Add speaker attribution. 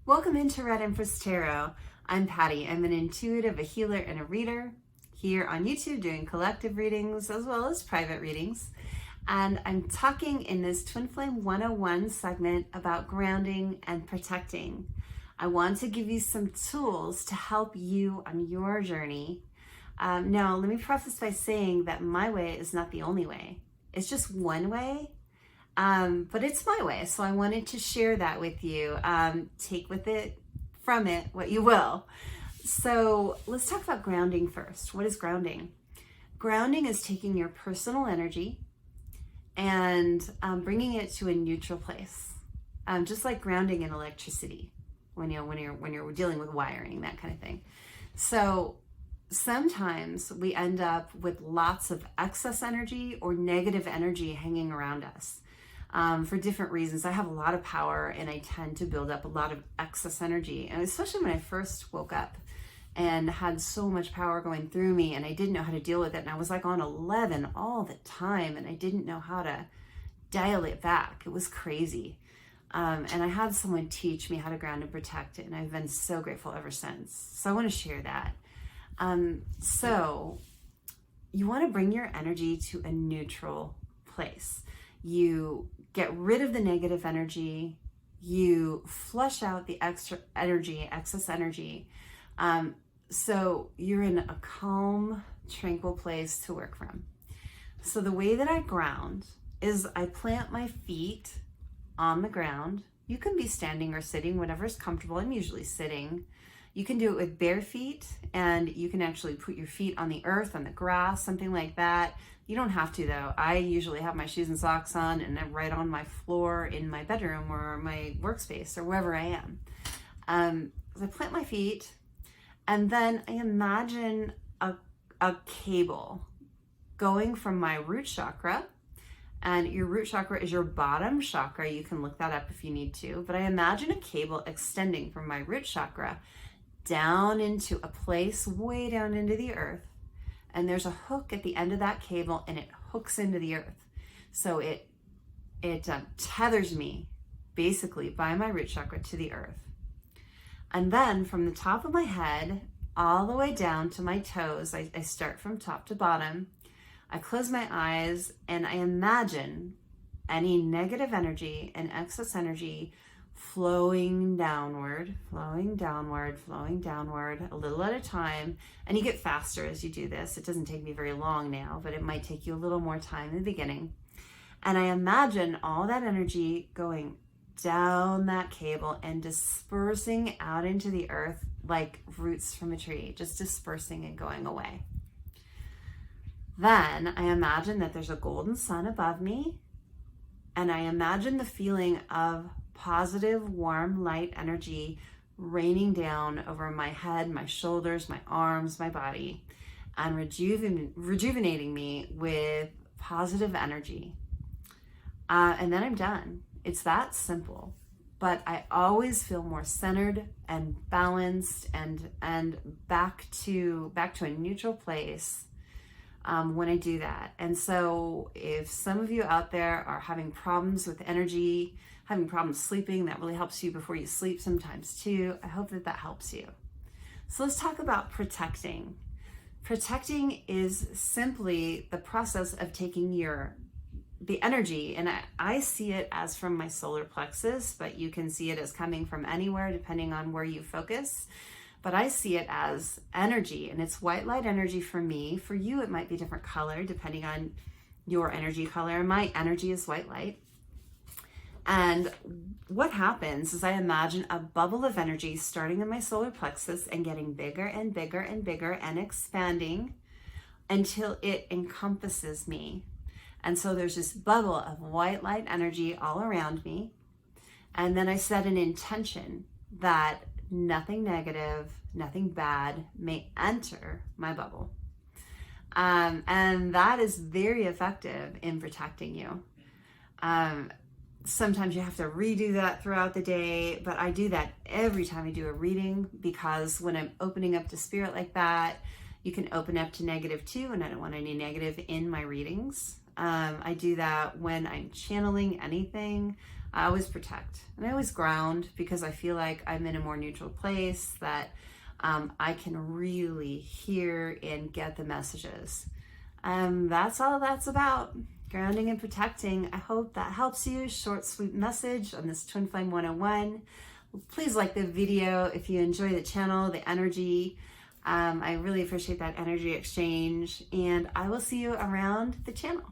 Speaker 1: Welcome into 𝗟𝗜𝗦𝗧𝗘 Tarot. I'm Patty. I'm an intuitive, a healer, and a reader here on YouTube doing collective readings as well as private readings. And I'm talking in this Twin Flame 101 segment about grounding and protecting. I want to give you some tools to help you on your journey. Now, let me preface by saying that my way is not the only way. It's just one way. But it's my way, so I wanted to share that with you. Take from it what you will. So let's talk about grounding first. What is grounding? Grounding is taking your personal energy and bringing it to a neutral place, just like grounding in electricity when you're dealing with wiring, that kind of thing. So sometimes we end up with lots of excess energy or negative energy hanging around us. For different reasons. I have a lot of power and I tend to build up a lot of excess energy. And especially when I first woke up and had so much power going through me and I didn't know how to deal with it. And I was like on 11 all the time and I didn't know how to dial it back. It was crazy. And I had someone teach me how to ground and protect it. And I've been so grateful ever since. So I want to share that. So you want to bring your energy to a neutral place. You get rid of the negative energy, you flush out the excess energy. So you're in a calm, tranquil place to work from. So the way that I ground is I plant my feet on the ground. You can be standing or sitting, whatever's comfortable. I'm usually sitting. You can do it with bare feet, and you can actually put your feet on the earth, on the grass, something like that. You don't have to though. I usually have my shoes and socks on and I'm right on my floor in my bedroom or my workspace or wherever I am. So I plant my feet and then I imagine a cable going from my root chakra, and your root chakra is your bottom chakra. You can look that up if you need to, but I imagine a cable extending from my root chakra down into a place way down into the earth. And there's a hook at the end of that cable and it hooks into the earth. So it tethers me basically by my root chakra to the earth. And then from the top of my head all the way down to my toes, I start from top to bottom. I close my eyes and I imagine any negative energy and excess energy flowing downward, flowing downward, flowing downward, a little at a time. And you get faster as you do this. It doesn't take me very long now, but it might take you a little more time in the beginning. And I imagine all that energy going down that cable and dispersing out into the earth like roots from a tree, just dispersing and going away. Then I imagine that there's a golden sun above me, and I imagine the feeling of positive, warm, light energy raining down over my head, my shoulders, my arms, my body, and rejuvenating me with positive energy. And then I'm done. It's that simple. But I always feel more centered and balanced and back to a neutral place when I do that. And so if some of you out there are having problems with energy, having problems sleeping, that really helps you before you sleep sometimes too. I hope that helps you. So let's talk about protecting. Protecting is simply the process of taking the energy, and I see it as from my solar plexus, but you can see it as coming from anywhere depending on where you focus. But I see it as energy, and it's white light energy for me. For you, it might be different color depending on your energy color. My energy is white light. And what happens is I imagine a bubble of energy starting in my solar plexus and getting bigger and bigger and bigger and expanding until it encompasses me. And so there's this bubble of white light energy all around me. And then I set an intention that nothing negative, nothing bad may enter my bubble. And that is very effective in protecting you. Sometimes you have to redo that throughout the day, but I do that every time I do a reading, because when I'm opening up to spirit like that, you can open up to negative too, and I don't want any negative in my readings. I do that when I'm channeling anything. I always protect and I always ground, because I feel like I'm in a more neutral place, that I can really hear and get the messages. That's all that's about. Grounding and protecting. I hope that helps you. Short, sweet message on this Twin Flame 101. Please like the video if you enjoy the channel, the energy. I really appreciate that energy exchange, and I will see you around the channel.